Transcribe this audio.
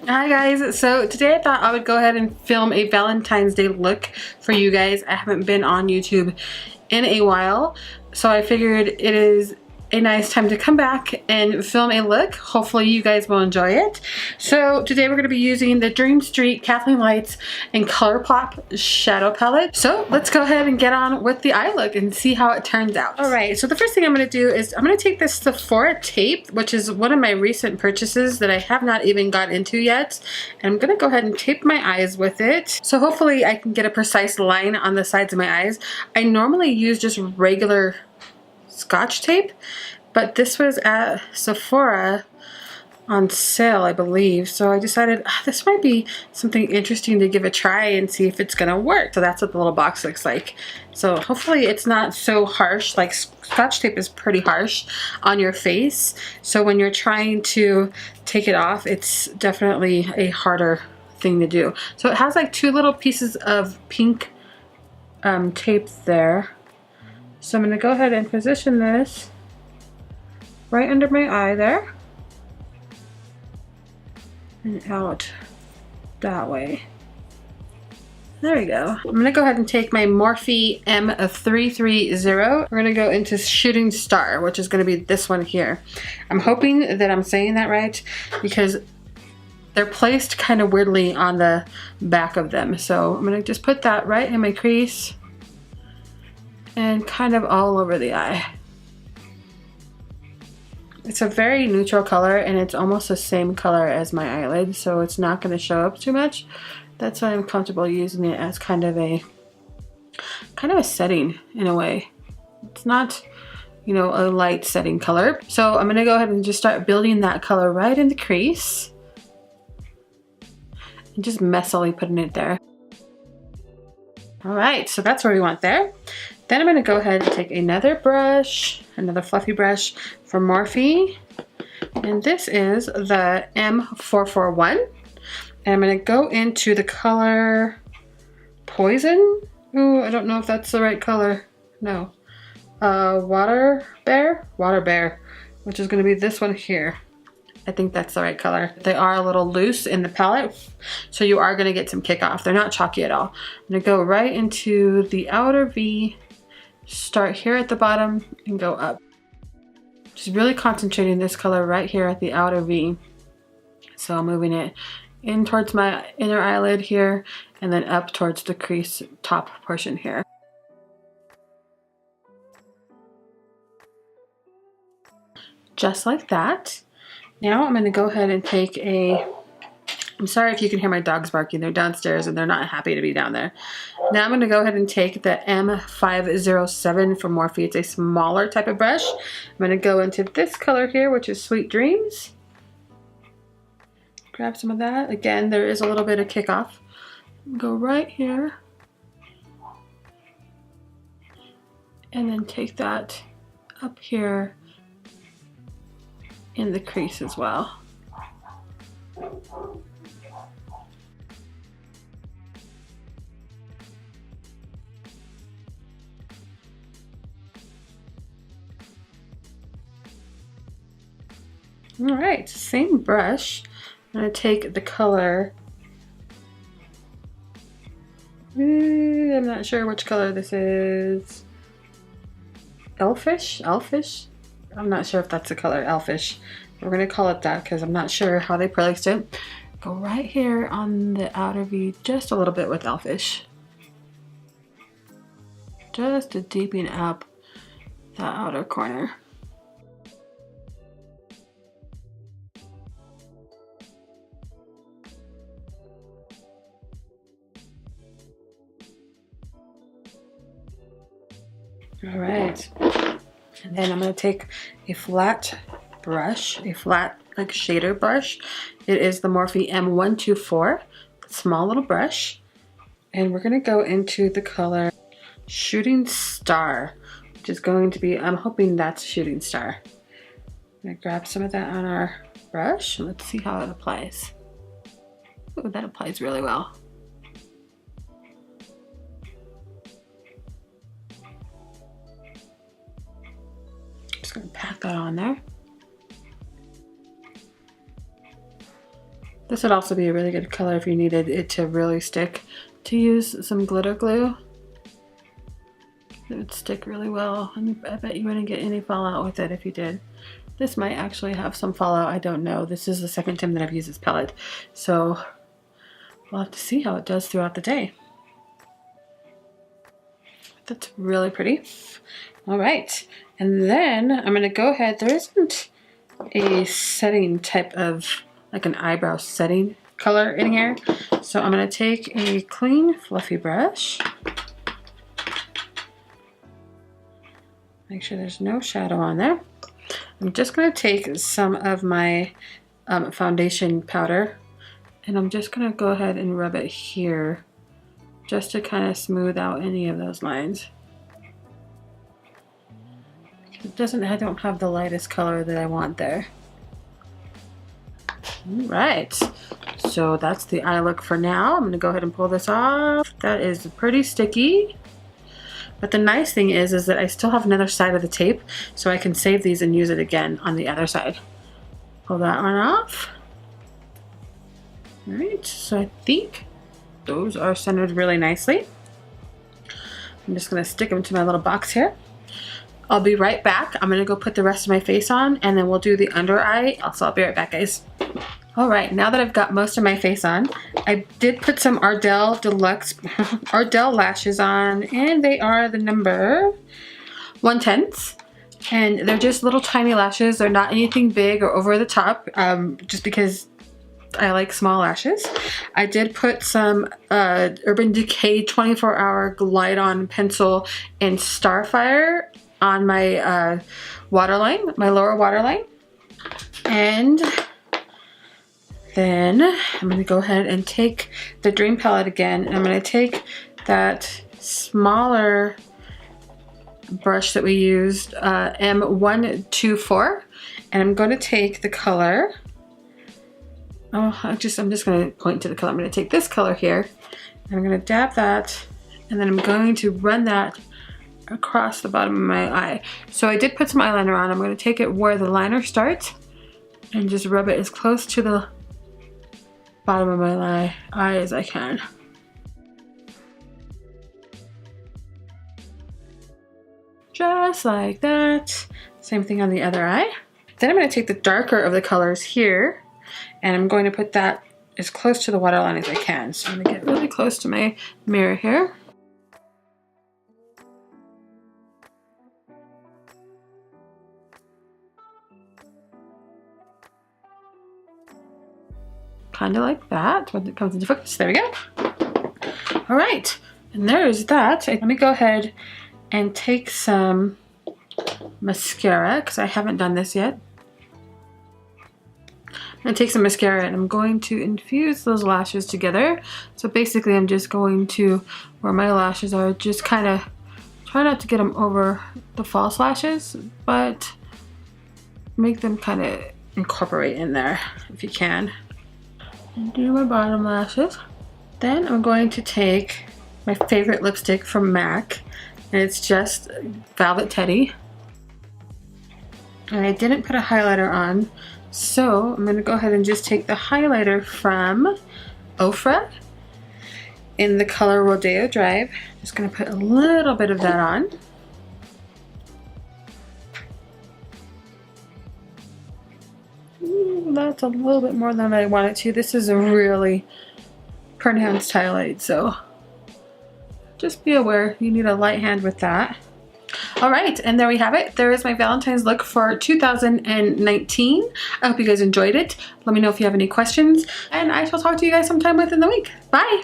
Hi guys, so today I thought I would go ahead and film a Valentine's Day look for you guys. I haven't been on YouTube in a while, so I figured it is a nice time to come back and film a look. Hopefully you guys will enjoy it. So today we're going to be using the Dream Street Kathleen Lights and ColourPop shadow palette. So let's go ahead and get on with the eye look and see how it turns out. Alright, so the first thing I'm going to do is I'm going to take this Sephora tape, which is one of my recent purchases that I have not even got into yet. And I'm going to go ahead and tape my eyes with it. So hopefully I can get a precise line on the sides of my eyes. I normally use just regular Scotch tape, but this was at Sephora on sale, I believe, so I decided this might be something interesting to give a try and see if it's gonna work. So that's what the little box looks like. So hopefully it's not so harsh. Like Scotch tape is pretty harsh on your face, so when you're trying to take it off, it's definitely a harder thing to do. So it has like two little pieces of pink tape there. So I'm going to go ahead and position this right under my eye there and out that way. There we go. I'm going to go ahead and take my Morphe M330. We're going to go into Shooting Star, which is going to be this one here. I'm hoping that I'm saying that right because they're placed kind of weirdly on the back of them. So I'm going to just put that right in my crease and kind of all over the eye. It's a very neutral color and it's almost the same color as my eyelid, so it's not going to show up too much. That's why I'm comfortable using it as kind of a setting in a way. It's not, you know, a light setting color. So I'm going to go ahead and just start building that color right in the crease and just messily putting it there. Alright, so that's where we want there. Then I'm going to go ahead and take another brush, another fluffy brush from Morphe. And this is the M441. And I'm going to go into the color Poison. Ooh, I don't know if that's the right color. No. Water Bear, which is going to be this one here. I think that's the right color. They are a little loose in the palette, so you are going to get some kick off. They're not chalky at all. I'm going to go right into the outer V, start here at the bottom, and go up. Just really concentrating this color right here at the outer V. So I'm moving it in towards my inner eyelid here, and then up towards the crease top portion here. Just like that. Now I'm going to go ahead and take I'm sorry if you can hear my dogs barking, they're downstairs and they're not happy to be down there. Now I'm going to go ahead and take the M507 from Morphe. It's a smaller type of brush. I'm going to go into this color here, which is Sweet Dreams. Grab some of that. Again, there is a little bit of kickoff. Go right here. And then take that up here in the crease as well. Alright, same brush. I'm going to take the color. I'm not sure which color this is. Elfish? I'm not sure if that's the color, Elfish. We're going to call it that because I'm not sure how they pronounced it. Go right here on the outer V just a little bit with Elfish. Just to deepen up the outer corner. All right, and then I'm going to take a flat brush, a flat like shader brush. It is the Morphe M124, small little brush, and we're going to go into the color Shooting Star, which is going to be, I'm hoping that's Shooting Star. I'm going to grab some of that on our brush and let's see how it applies. Ooh, that applies really well. Just gonna pack that on there. This would also be a really good color if you needed it to really stick, to use some glitter glue. It would stick really well, and I bet you wouldn't get any fallout with it if you did. This might actually have some fallout, I don't know. This is the second time that I've used this palette, so we'll have to see how it does throughout the day. That's really pretty. All right, and then I'm gonna go ahead, there isn't a setting type of, like an eyebrow setting color in here, so I'm gonna take a clean fluffy brush. Make sure there's no shadow on there. I'm just gonna take some of my foundation powder, and I'm just gonna go ahead and rub it here just to kind of smooth out any of those lines. I don't have the lightest color that I want there. All right, so that's the eye look for now. I'm gonna go ahead and pull this off. That is pretty sticky. But the nice thing is that I still have another side of the tape, so I can save these and use it again on the other side. Pull that one off. All right, so I think those are centered really nicely. I'm just gonna stick them to my little box here. I'll be right back. I'm gonna go put the rest of my face on, and then we'll do the under eye. So I'll be right back, guys. All right, now that I've got most of my face on, I did put some ARDELL Deluxe ARDELL lashes on, and they are the number 110s. And they're just little tiny lashes. They're not anything big or over the top, just because I like small lashes. I did put some Urban Decay 24-hour Glide On pencil in Starfire on my waterline, my lower waterline. And then I'm going to go ahead and take the Dream palette again, and I'm going to take that smaller brush that we used, M124, and I'm going to take the color, I'm just going to point to the color. I'm going to take this color here, and I'm going to dab that, and then I'm going to run that across the bottom of my eye. So I did put some eyeliner on. I'm going to take it where the liner starts and just rub it as close to the bottom of my eye as I can. Just like that. Same thing on the other eye. Then I'm going to take the darker of the colors here, and I'm going to put that as close to the waterline as I can. So I'm going to get really close to my mirror here. Kind of like that when it comes into focus. There we go. All right, and there's that. Let me go ahead and take some mascara, because I haven't done this yet. I'm going to take some mascara, and I'm going to infuse those lashes together. So basically I'm just going to, where my lashes are, just kind of try not to get them over the false lashes, but make them kind of incorporate in there if you can. Do my bottom lashes. Then I'm going to take my favorite lipstick from MAC, and it's just Velvet Teddy. And I didn't put a highlighter on, so I'm going to go ahead and just take the highlighter from OFRA in the color Rodeo Drive. Just going to put a little bit of that on. That's a little bit more than I wanted to. This is a really pronounced highlight, so just be aware you need a light hand with that. All right, and there we have it. There is my Valentine's look for 2019. I hope you guys enjoyed it. Let me know if you have any questions, and I shall talk to you guys sometime within the week. Bye!